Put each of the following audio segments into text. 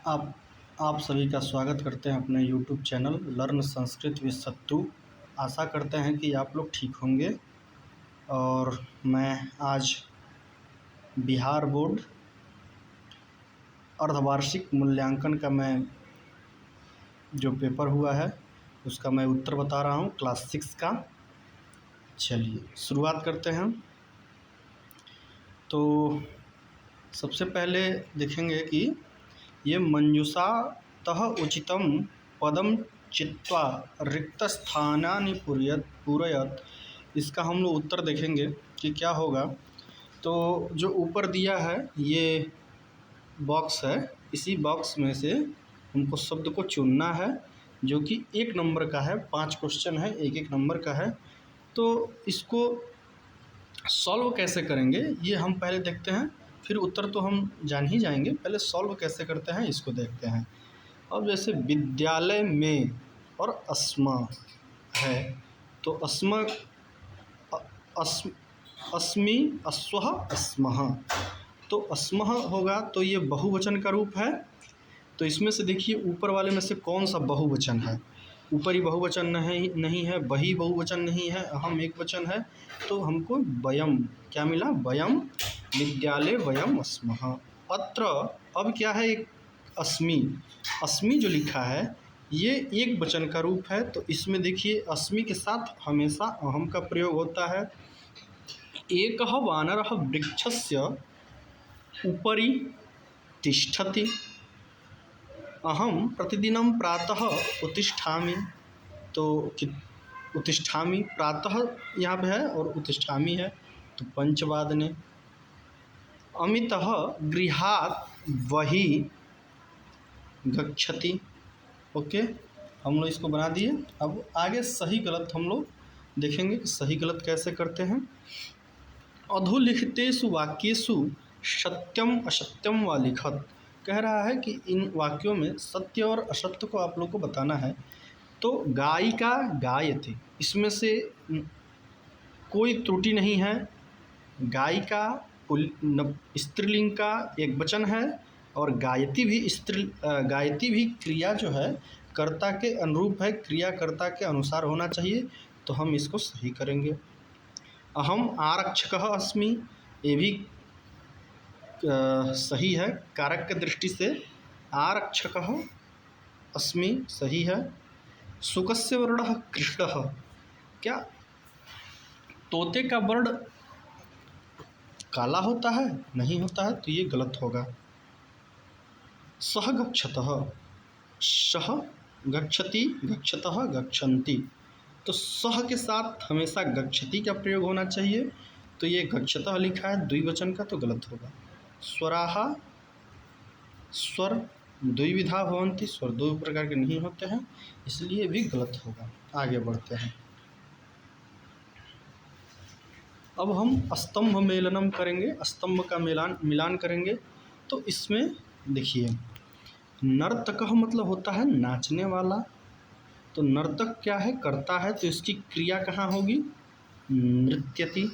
आप आप सभी का स्वागत करते हैं अपने YouTube channel learn Sanskrit with Sattu. आशा करते हैं कि आप लोग ठीक होंगे। और मैं आज बिहार बोर्ड अर्धवार्षिक मूल्यांकन का जो पेपर हुआ है उसका मैं उत्तर बता रहा हूँ, क्लास 6 का। चलिए शुरुआत करते हैं। तो सबसे पहले देखेंगे कि ये मंजूषातः उचितं पदं चित्वा रिक्तस्थानानि पूरयत, इसका हम लोग उत्तर देखेंगे कि क्या होगा। तो जो ऊपर दिया है ये बॉक्स है, इसी बॉक्स में से हमको शब्द को चुनना है जो कि 1 नंबर का है। 5 क्वेश्चन है, 1-1 नंबर का है। तो इसको सॉल्व कैसे करेंगे ये हम पहले देखते हैं, फिर उत्तर तो हम जान ही जाएंगे। पहले सॉल्व कैसे करते हैं इसको देखते हैं। अब जैसे विद्यालय में और अस्मा है, तो अस्मा अस्मि अस्वः अस्मः, तो अस्मः होगा तो ये बहुवचन का रूप है। तो इसमें से देखिए ऊपर वाले में से कौन सा बहुवचन है। ऊपरी बहुवचन नहीं है, बही बहुवचन नहीं है, अहम एक वचन है। तो हमको वयम क्या मिला, वयम विद्यालय वयम अस्मः। अत्र अब क्या है, एक अस्मि, अस्मि जो लिखा है ये एक वचन का रूप है। तो इसमें देखिए अस्मि के साथ हमेशा अहम का प्रयोग होता है। एकः वानरः वृक्षस्य उपरि तिष्ठति, अहम प्रतिदिनं प्रातः उत्तिष्ठामि। तो उत्तिष्ठामि प्रातः यहाँ पे है और उत्तिष्ठामि है, तो पंचवादने। अमितः गृहात् बहिः गच्छति। ओके, हम लोग इसको बना दिए। अब आगे सही गलत हम लोग देखेंगे कि सही गलत कैसे करते हैं। अधोलिखितेषु वाक्येषु सत्यम असत्यम व लिखत, कह रहा है कि इन वाक्यों में सत्य और असत्य को आप लोग को बताना है। तो गायिका गायति, इसमें से कोई त्रुटि नहीं है। गायिका स्त्रीलिंग का एक वचन है और गायति भी क्रिया जो है कर्ता के अनुरूप है, क्रिया कर्ता के अनुसार होना चाहिए। तो हम इसको सही करेंगे। अहम आरक्षकः अस्मि, ये भी सही है, कारक की दृष्टि से आरक्षकः अस्मि सही है। शुकस्य वर्णः कृष्णः, क्या तोते का वर्ण काला होता है? नहीं होता है, तो ये गलत होगा। सह गच्छतः, सह गच्छति गच्छतः गच्छन्ति, तो सह के साथ हमेशा गच्छति का प्रयोग होना चाहिए। तो ये गच्छतः लिखा है द्विवचन का, तो गलत होगा। स्वराः, स्वर द्विविधा भवन्ति, स्वर दो प्रकार के नहीं होते हैं, इसलिए भी गलत होगा। आगे बढ़ते हैं। अब हम स्तंभ मेलनम करेंगे, स्तंभ का मिलान करेंगे। तो इसमें देखिए नर्तकः मतलब होता है नाचने वाला। तो नर्तक क्या है, करता है, तो इसकी क्रिया कहाँ होगी, नृत्यति।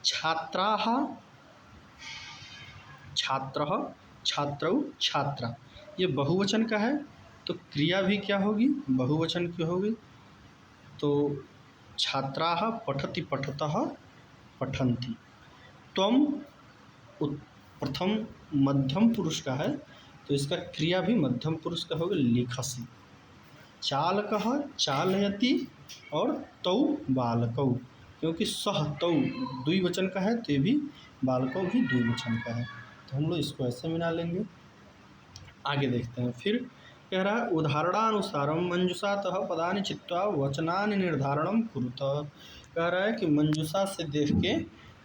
छात्राः, छात्रः छात्रौ छात्रा, ये बहुवचन का है, तो क्रिया भी क्या होगी, बहुवचन की होगी। तो छात्राः पठति पठतः पठन्ति। त्वम प्रथम मध्यम पुरुष का है, तो इसका क्रिया भी मध्यम पुरुष का होगा, लिखसि। चालकः चालयति और तौ बालकौ, क्योंकि सह तौ द्विवचन का है, तो ये भी बालकौ भी द्विवचन का है, तो हम लोग इसको ऐसे मिला लेंगे। आगे देखते हैं। फिर कह रहा है उदाहरणानुसारम मंजूषातः पदानि चित्वा वचनानि निर्धारणम कुरुतः, कह रहा है कि मंजूषा से देख के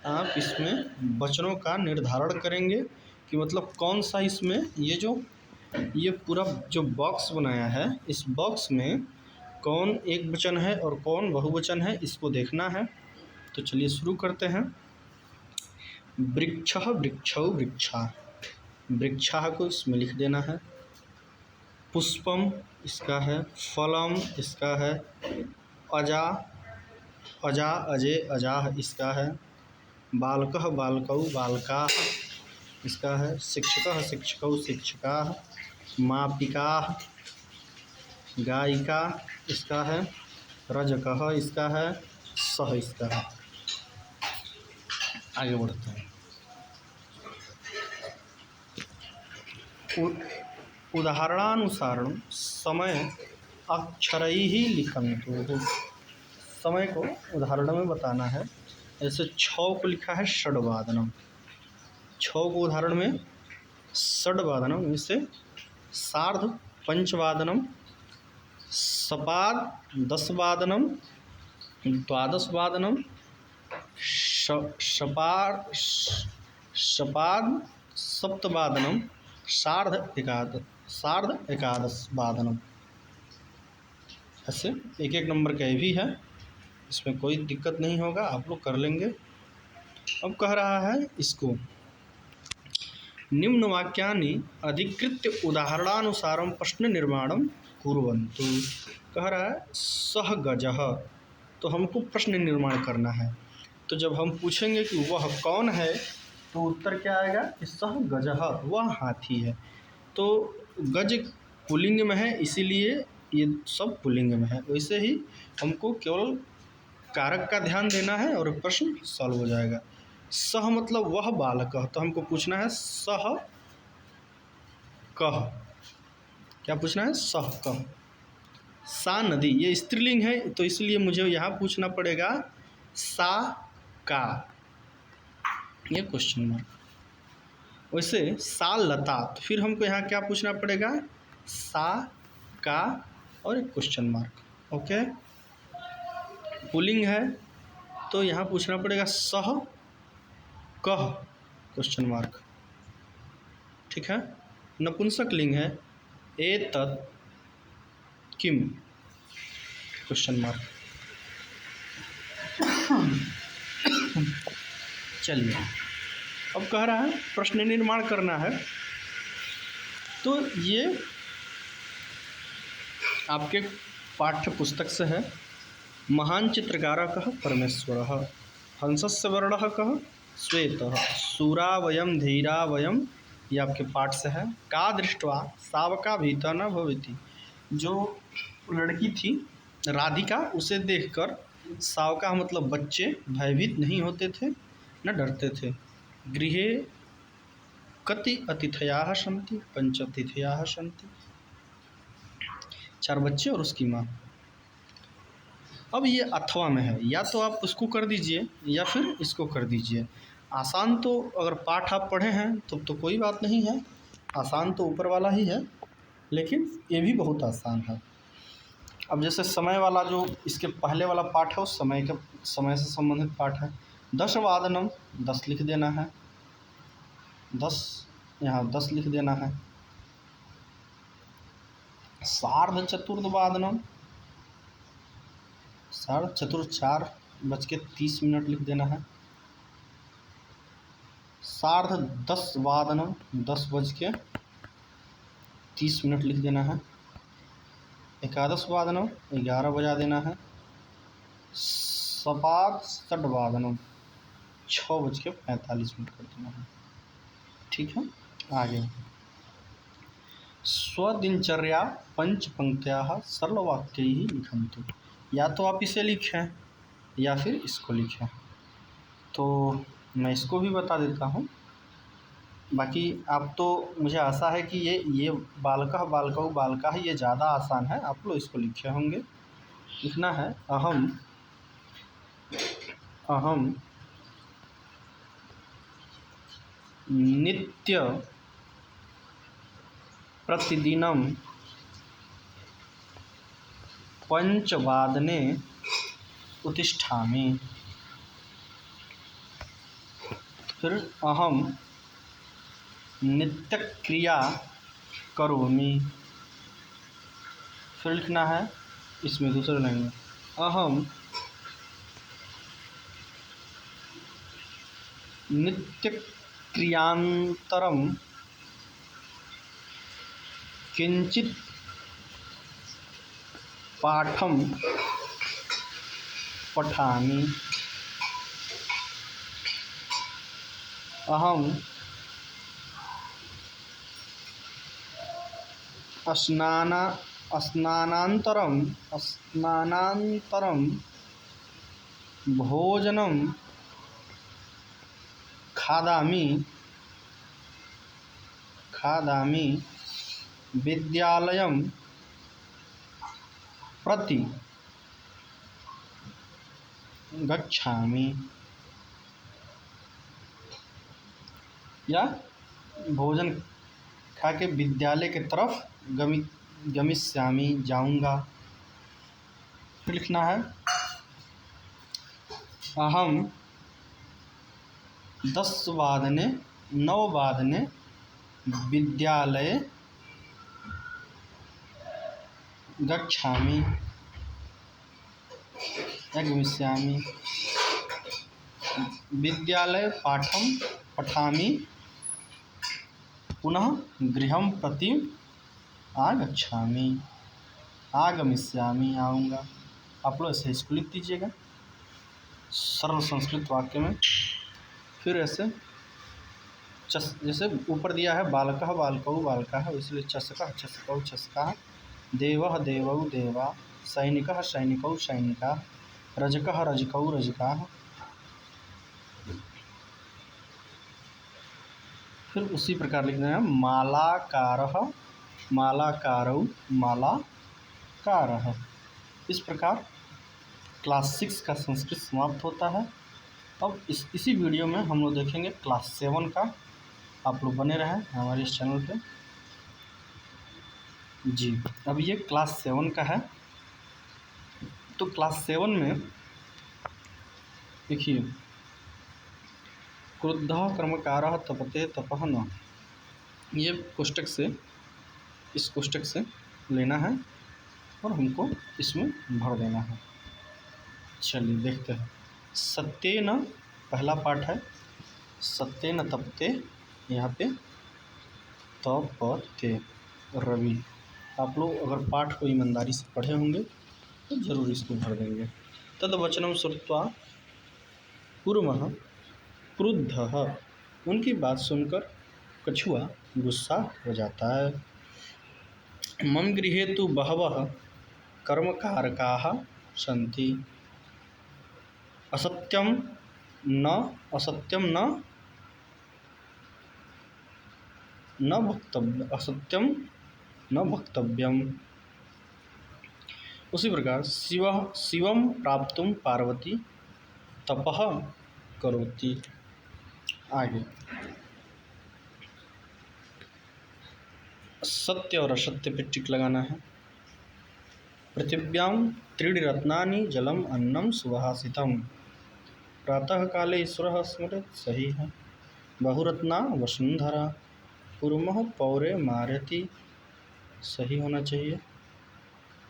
आप इसमें वचनों का निर्धारण करेंगे कि मतलब कौन सा इसमें ये पूरा जो बॉक्स बनाया है, इस बॉक्स में कौन एक वचन है और कौन बहुवचन है, इसको देखना है। तो चलिए शुरू करते हैं। वृक्षः वृक्षौ वृक्षा, वृक्षा को इसमें लिख देना है। पुष्पम इसका है, फलम इसका है, अजा अजा अजे अजाह इसका है, बालकः बालकौ बालकाः इसका है, शिक्षकः शिक्षकौ शिक्षकाः, मापिका, गायिका इसका है, रजकः इसका है, सह इसका है। आगे बढ़ते हैं। उदाहरणानुसार समय अक्षरैः लिखन्तु। समय को उदाहरण में बताना है। जैसे 6 को लिखा है षड्वादनम, 6 को उदाहरण में षड्वादनम, इसे सार्ध पंचवादनम, सपाद 10 वादनम, द्वादश वादनम, सपाद सप्तवादनम, सार्ध एकादश वादनम। ऐसे एक एक नंबर का भी है, इसमें कोई दिक्कत नहीं होगा, आप लोग कर लेंगे। अब कह रहा है इसको निम्न वाक्यानि अधिकृत्य उदाहरणानुसारम प्रश्न निर्माणम कुर्वन्तु। कह रहा है सह गजः, तो हमको प्रश्न निर्माण करना है। तो जब हम पूछेंगे कि वह कौन है, तो उत्तर क्या आएगा कि सह गजः, वह हाथी है। तो गज पुल्लिंग में है, इसीलिए ये सब पुल्लिंग में है। वैसे ही हमको केवल कारक का ध्यान देना है और प्रश्न सॉल्व हो जाएगा। सह मतलब वह बालक, तो हमको पूछना है सह कह। क्या पूछना है? सह कह। सा नदी, ये स्त्रीलिंग है, तो इसलिए मुझे यहाँ पूछना पड़ेगा सा का, ये क्वेश्चन मार्क। वैसे सा लता, तो फिर हमको यहाँ क्या पूछना पड़ेगा? सा का और एक क्वेश्चन मार्क। ओके, पुल्लिंग है तो यहाँ पूछना पड़ेगा सह कह क्वेश्चन मार्क। ठीक है। नपुंसक लिंग है एतत् किम क्वेश्चन मार्क। चलिए, अब कह रहा है प्रश्न निर्माण करना है। तो ये आपके पाठ्य पुस्तक से है। महान चित्रकारकः परमेश्वरः, हंसस्य वर्णः कः? श्वेतः, शूरा वयं धीरा वयं, ये आपके पाठ से है। का दृष्ट्वा सावका भीता न भवति, जो लड़की थी राधिका, उसे देखकर सावका मतलब बच्चे भयभीत नहीं होते थे, न डरते थे। गृहे कति अतिथयाः सन्ति, 5 अतिथयाः सन्ति, 4 बच्चे और उसकी माँ। अब ये अथवा में है, या तो आप उसको कर दीजिए या फिर इसको कर दीजिए। आसान तो अगर पाठ आप पढ़े हैं तो कोई बात नहीं है, आसान तो ऊपर वाला ही है, लेकिन ये भी बहुत आसान है। अब जैसे समय वाला जो इसके पहले वाला पाठ है, उस समय से संबंधित पाठ है। 10 वादनम, 10 लिख देना है, 10 यहाँ 10 लिख देना है। सार्ध चतुर्वादनम, साढ़े चतुर 4:30 लिख देना है। सार्ध 10 वादनम, 10:30 लिख देना है। एकादश वादनम, 11 बजा देना है। सपाद षड्वादनम, 6:45 कर देना है। ठीक है, आगे स्वदिनचर्या 5 पंक्त्याः सरलवाक्यैः लिखन्तु। या तो आप इसे लिखें या फिर इसको लिखें। तो मैं इसको भी बता देता हूँ, बाकी आप तो मुझे आशा है कि ये बालकः बालकौ बालकाः ये ज़्यादा आसान है, आप लोग इसको लिखे होंगे। लिखना है अहम नित्य प्रतिदिनं 5 वादने उत्तिष्ठामि। फिर अहम नित्यक्रिया करोमि। फिर लिखना है इसमें दूसरे लाइन में अहम नित्यक्रियान्तरं किंचित पाठं पठामि। अहम स्नाना स्नानान्तरं भोजनं खादामि विद्यालयं प्रति गच्छामि, या भोजन खा के विद्यालय की तरफ गमिष्यामि, जाऊंगा। फिर लिखना है अहम 9 विद्यालये गच्छामि या गमिष्यामि, विद्यालय पाठं पठामि, पुनः गृहं प्रति आगमिष्यामि, आऊँगा। आप लोग ऐसे इसको लिख दीजिएगा सरल संस्कृत वाक्य में। फिर ऐसे जैसे ऊपर दिया है बालकः बालकौ बालकाः, इसलिए चषकः चषकौ चषकाः, देवः देवौ देवा, सैनिकः सैनिकौ सैनिकाः, रजकः रजकौ रजकाः। फिर उसी प्रकार लिखना है मालाकारः मालाकारौ मालाकारः। इस प्रकार क्लास 6 का संस्कृत समाप्त होता है। अब इसी वीडियो में हम लोग देखेंगे क्लास 7 का। आप लोग बने रहें हमारे इस चैनल पे जी। अब ये क्लास 7 का है। तो क्लास 7 में देखिए क्रुद्धः कर्मकारः तपते तपः न, ये कोष्टक से इस कोष्टक से लेना है और हमको इसमें भर देना है। चलिए देखते हैं। सत्येन पहला पाठ है, सत्येन तपते, यहाँ पे तपते रवि। आप लोग अगर पाठ को ईमानदारी से पढ़े होंगे तो जरूर इसको भर देंगे। तद वचनम श्रुत्वा कुर्मः क्रुद्धः, उनकी बात सुनकर कछुआ गुस्सा हो जाता है। मम गृहे तु बहवः कर्मकारकाः सन्ति, असत्यं न वक्तव्यम्। उसी प्रकार शिवं प्राप्तुं पार्वती तपः करोति। आगे सत्य और असत्य पे टिक लगाना है। पृथिव्यां त्रीणि रत्नानि जलम अन्नम सुभाषितम, प्रातः काले ईश्वरः स्मरेत्, सही है। बहुरत्ना वसुंधरा, कुर्मः पौरे मारयति, सही होना चाहिए।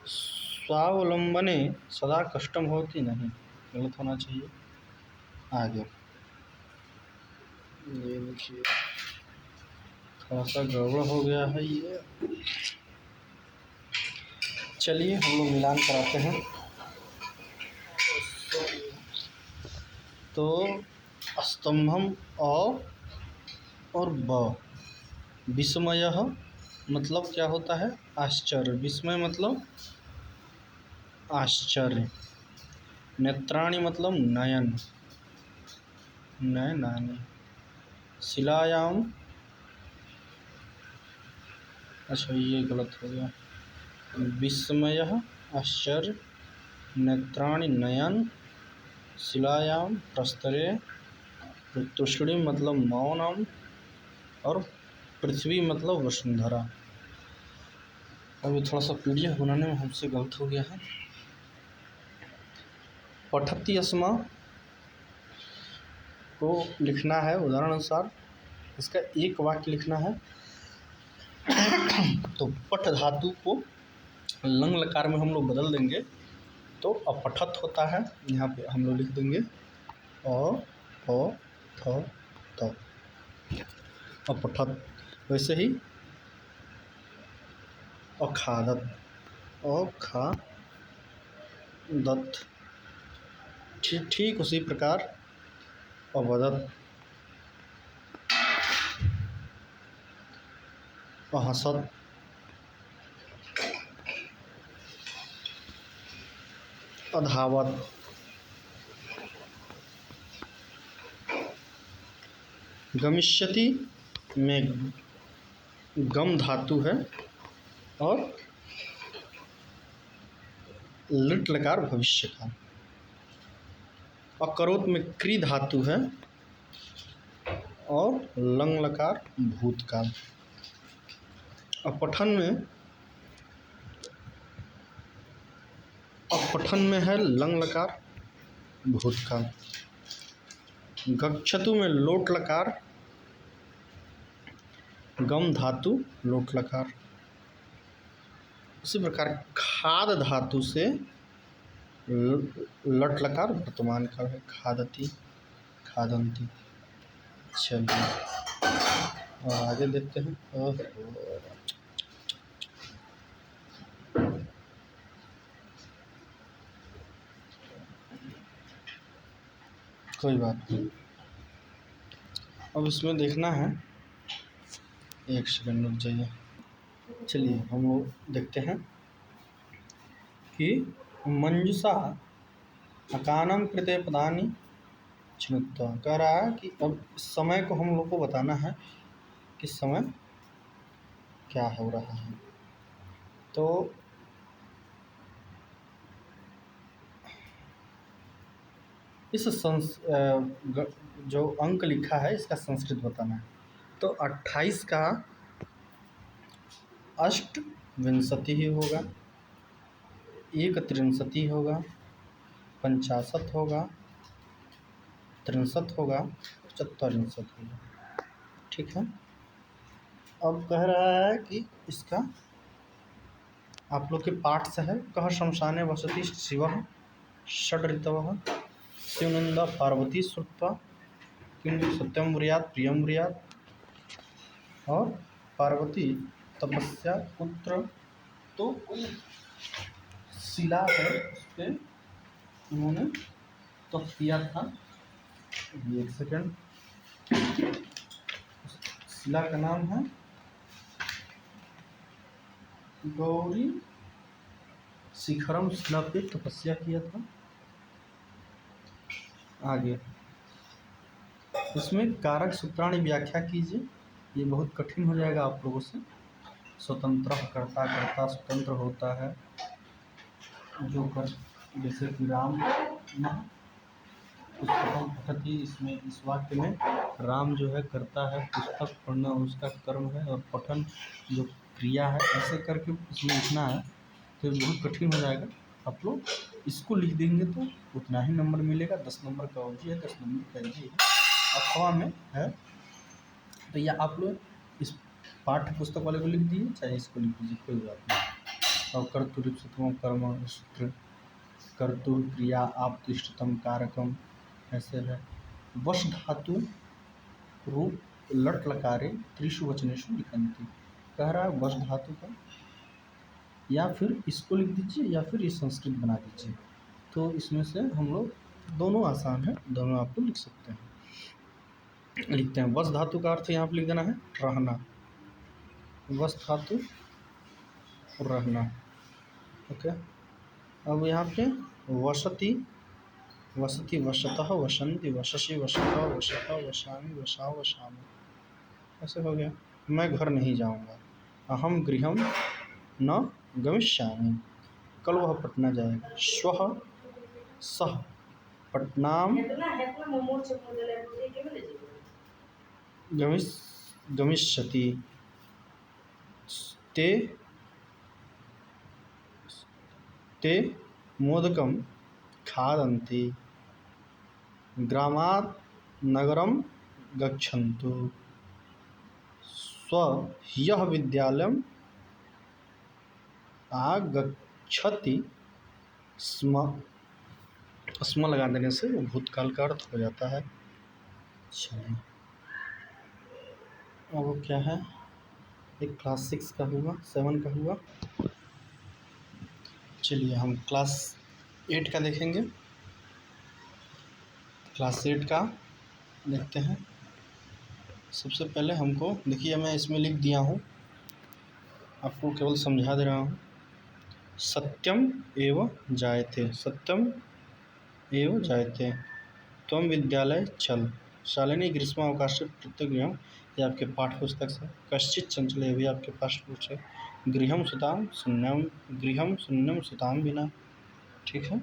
स्वावलंबने सदा कष्टम होती, नहीं, गलत होना चाहिए। आगे ये देखिए थोड़ा सा गड़बड़ हो गया है ये। चलिए हम लोग मिलान कराते हैं। तो स्तंभम और ब, विस्मयः मतलब क्या होता है, आश्चर्य। विस्मय मतलब आश्चर्य। नेत्राणि मतलब नयन, नयनानि। शिलायाम, अच्छा ये गलत हो गया। विस्मयः आश्चर्य, नेत्राणि नयन, शिलायाम प्रस्तरे, तुष्णि मतलब मौनम, और पृथ्वी मतलब वसुंधरा। अभी थोड़ा सा पीडीएफ बनाने में हमसे गलत हो गया है। पठति अस्मा को लिखना है उदाहरण अनुसार, इसका एक वाक्य लिखना है। तो पठ धातु को लंग लकार में हम लोग बदल देंगे तो अपठत होता है। यहाँ पे हम लोग लिख देंगे थ त, अपठत। वैसे ही अखादत, अखादत, ठीक उसी प्रकार अवदत, अहसत, अधावत। गमिष्यति में गम धातु है और लिट लकार भविष्य का। अकरोत में क्री धातु है और लंग लकार भूतकाल। अपठन में है लंग लकार भूतकाल। गच्छतु में लोट लकार गम धातु लोट लकार। इसी प्रकार खाद धातु से लट लकार वर्तमान काल है। खादती, खादंती। चलिए और आगे देखते हैं। कोई बात नहीं, अब इसमें देखना है। एक सेकंड रुक जाइए। चलिए हम लोग देखते हैं कि मंजुषा अकानम कृते पदानि चिनुत्वा। कह रहा है कि अब समय को हम लोग को बताना है कि समय क्या हो रहा है। तो इस जो अंक लिखा है इसका संस्कृत बताना है। तो 28 का अष्टविंशति ही होगा, 1 होगा, 50 होगा, 63 होगा, 74 होगा। ठीक है। अब कह रहा है कि इसका आप लोग के पाठ से है। कह शमशाने वसति शिवः षड् ऋतवः शिवनंदा पार्वती श्रुत्वा किंतु सत्यम ब्रूयात् प्रियम ब्रूयात्। और पार्वती तपस्या पुत्र, तो कोई शिला है उस पर उन्होंने तप किया था। एक सेकंड, शिला का नाम है गौरी शिखरम। शिला पे तपस्या किया था। आगे इसमें कारक सूत्राणी व्याख्या कीजिए। ये बहुत कठिन हो जाएगा आप लोगों से। स्वतंत्र कर्ता कर्ता स्वतंत्र होता है जो कर, जैसे कि राम पुस्तकम पठति, इसमें इस वाक्य में राम जो है करता है, पुस्तक पढ़ना उसका कर्म है और पठन जो क्रिया है। ऐसे करके इसमें लिखना है तो बहुत कठिन हो जाएगा। आप लोग इसको लिख देंगे तो उतना ही नंबर मिलेगा। 10 नंबर का ओजी है, 10 नंबर का एजी है, अथवा में है। तो या आप लोग इस पाठ्य पुस्तक वाले को लिख दीजिए, चाहे इसको लिख दीजिए, कोई बात नहीं। और कर्तुरिप्सितम कर्म सूत्र, कर्तुर क्रिया आप्तिष्ठतम कारकम, ऐसे है। वश धातु रूप लट लकारे त्रिषु वचनेषु लिखन्ति। कह रहा है वश धातु का, या फिर इसको लिख दीजिए या फिर ये संस्कृत बना दीजिए। तो इसमें से हम लोग दोनों आसान है, दोनों आप लोग लिख सकते हैं। लिखते हैं। वश धातु का अर्थ यहाँ पर लिख देना है रहना। वश धातु रहना। ओके। अब यहाँ पे वसति, वसति वसतः वसन्ति वससि वसतः वसतः वसामि वसा वसामि, ऐसे हो गया। मैं घर नहीं जाऊँगा। अहम गृहम न गमिष्यामि, कल वह पटना जाएगा। श्वः सः पटनाम गमिष्यति। ते मोदकम खादन्ति। ग्रामात् नगरम गच्छन्तु। ह्यः विद्यालयम् आगच्छति स्म। स्म लगा देने से भूतकाल का अर्थ हो जाता है। चलिए अब वो क्या है, एक क्लास 6 का हुआ, 7 का हुआ। चलिए हम क्लास 8 का देखेंगे। क्लास 8 का देखते हैं। सबसे पहले हमको देखिए, मैं इसमें लिख दिया हूँ, आपको केवल समझा दे रहा हूँ। सत्यम एव जायते, सत्यम एव जायते। त्वम विद्यालय चल, शालिनी ग्रीष्मावकाशे पृथ्वीगृहम्, ये आपके पाठ्य पुस्तक से। कश्चित् चंचल, ये भी आपके पाठ्य पुस्तक है। गृहम सुताम शून्यम, गृहम शून्यम सुताम विना। ठीक है,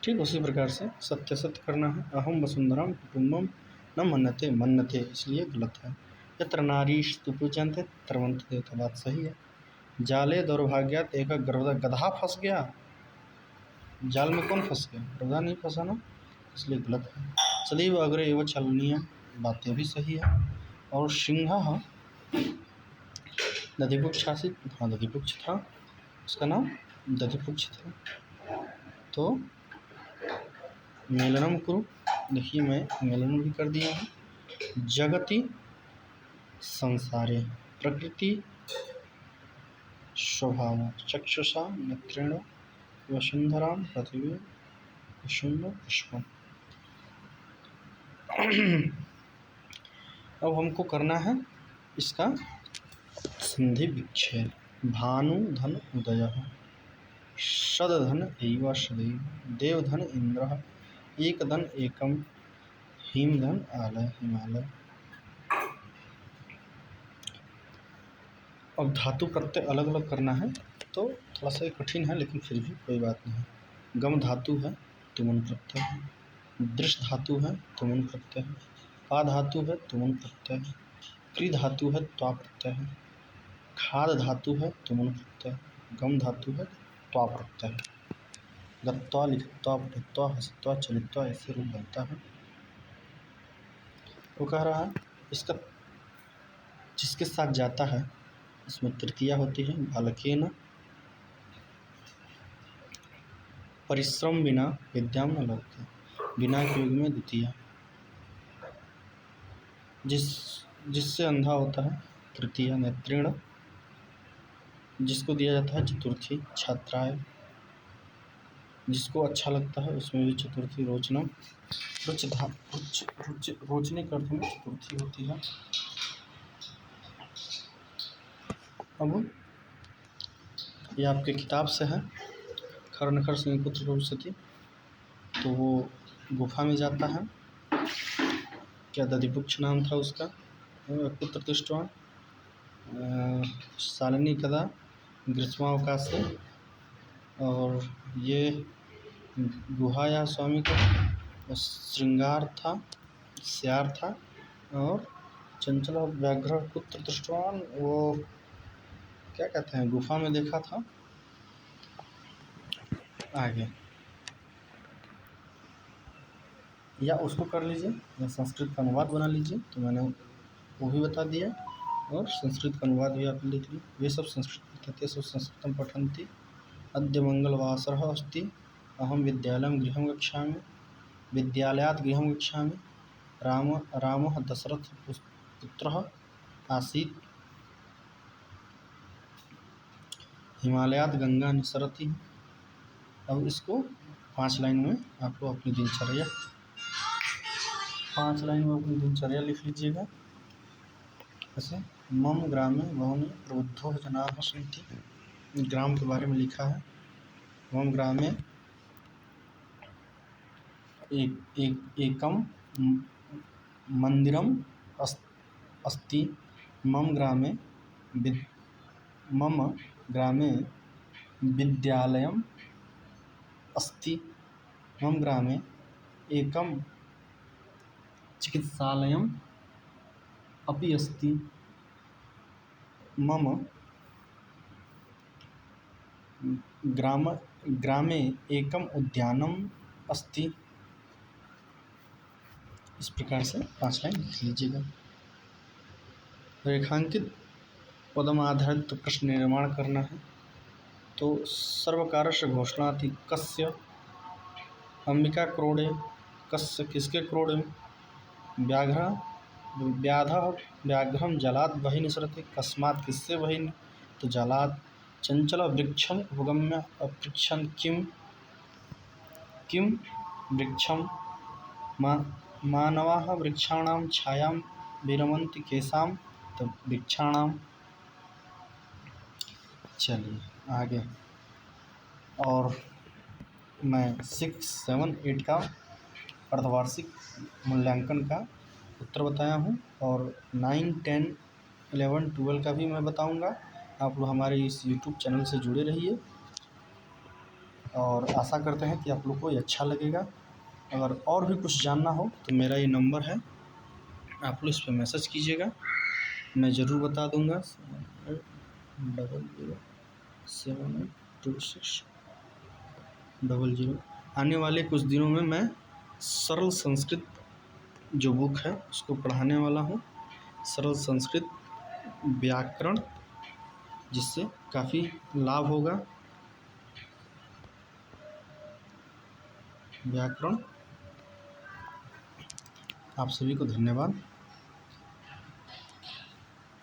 ठीक उसी प्रकार से सत्य सत्य करना है। अहम वसुंधराम कुटुम्बम न मन्नते, मन्नते इसलिए गलत है। यत्र नारीस्तु पूज्यन्ते तत्र वन्दिते, तो बात सही है। जाले दौर्भाग्यात एक गधा फंस गया, जाल में कौन फंस गया, गधा नहीं फंसा ना, इसलिए गलत है। सदैव अग्रे एवं चलनीय, बातें भी सही है। और सिंह दधिपुक्षासित, हाँ दधिपुक्ष था, उसका नाम दधिपुक्ष था। तो मेलनम कुरु, देखिए मैं मेलन भी कर दिया हूँ। जगति संसारे प्रकृति स्वभाव चक्षुषा नेत्रेण वसुंधराम पृथ्वी वसुंध पुष्पम। अब हमको करना है इसका संधि विच्छेद। भानु धन उदय, सदधन एव सदैव, देवधन इंद्र, एक धन एकम, हिमधन आलय हिमालय। अब धातु प्रत्यय अलग अलग करना है, तो थोड़ा सा कठिन है, लेकिन फिर भी कोई बात नहीं। गम धातु है तुमन प्रत्यय है, दृश धातु है तुमन प्रत्यय है, पा धातु है तुमन प्रत्यय है, क्री धातु है त्वा प्रत्यय है, खाद धातु है तुमन प्रत्यय है, गम धातु है त्वा प्रत्यय है। गत्वा लिखत्वा पठित्वा हंसत्वा चलित्वा ऐसे रूप बनता है। वो कह रहा है इसका जिसके साथ जाता है इसमें तृतीया होती है। बालकेन परिश्रम बिना विद्याम न लभते, बिना के युग में द्वितीया। जिससे अंधा होता है तृतीया। नेत्रेण, जिसको दिया जाता है चतुर्थी। छात्राय, जिसको अच्छा लगता है उसमें भी चतुर्थी। रोचनम, रोचने के अर्थ में चतुर्थी होती है। अब ये आपके किताब से है, खर नखर सिंह पुत्र प्रभुसती। तो वो गुफा में जाता है, क्या दधिपुक्ष नाम था उसका, पुत्र दृष्टवान। शालिनी कदा ग्रीष्मावकाश से, और ये गुहा या स्वामी का श्रृंगार था, श्यार था। और चंचल व्याघ्र पुत्र दृष्टवान, वो क्या कहते हैं, गुफा में देखा था। आगे या उसको कर लीजिए या संस्कृत का अनुवाद बना लीजिए, तो मैंने वो भी बता दिया। और संस्कृत का अनुवाद भी आप लिख लीजिए। वे सब संस्कृत पठते सब संस्कृतं पठन्ति। अद्य मंगलवासरः अस्ति, अहम विद्यालयं गृहं गच्छामि, विद्यालयात् गृहं गच्छामि। रामः दशरथपुत्रः आसीत्, हिमालयात् गंगा निसरति। अब इसको 5 लाइन में आपको अपनी दिनचर्या 5 लाइन में अपनी दिनचर्या लिख लीजिएगा। जैसे मम ग्रामे बहूनि प्रबुद्धो जनाः सन्ति, ग्राम के बारे में लिखा है। मम ग्रामे एकम मंदिरम अस्ति, मम ग्रामे विद्यालयम अस्ति, मम ग्रामे एकम चिकित्सालयम अपि अस्ति, मम ग्रामे एकम उद्यानम अस्ति। इस प्रकार से 5 लाइन लिख लीजिएगा। रेखांकित पदम आधारित प्रश्न निर्माण करना है। तो सर्वकारस्य घोषणा थी कस्य, अंबिका क्रोडे, कस्य किसके क्रोडे, व्याघ्रम जलात् बहिः निसरति, कस्मात् किससे बहिः, तो जलात्। चंचल वृक्षम उपगम्य अपृच्छन् किम वृक्षम, मानवाः वृक्षाणां छायां विरमन्ति केषां, तो वृक्षाणां। चलिए आगे। और मैं 6, 7, 8 का अर्धवार्षिक मूल्यांकन का उत्तर बताया हूँ, और 9, 10, 11, 12 का भी मैं बताऊँगा। आप लोग हमारे इस यूट्यूब चैनल से जुड़े रहिए, और आशा करते हैं कि आप लोग को ये अच्छा लगेगा। अगर और भी कुछ जानना हो तो मेरा ये नंबर है, आप लोग इस पर मैसेज कीजिएगा, मैं ज़रूर बता दूँगा। 7800782600। आने वाले कुछ दिनों में मैं सरल संस्कृत जो बुक है उसको पढ़ाने वाला हूँ, सरल संस्कृत व्याकरण, जिससे काफ़ी लाभ होगा। व्याकरण। आप सभी को धन्यवाद।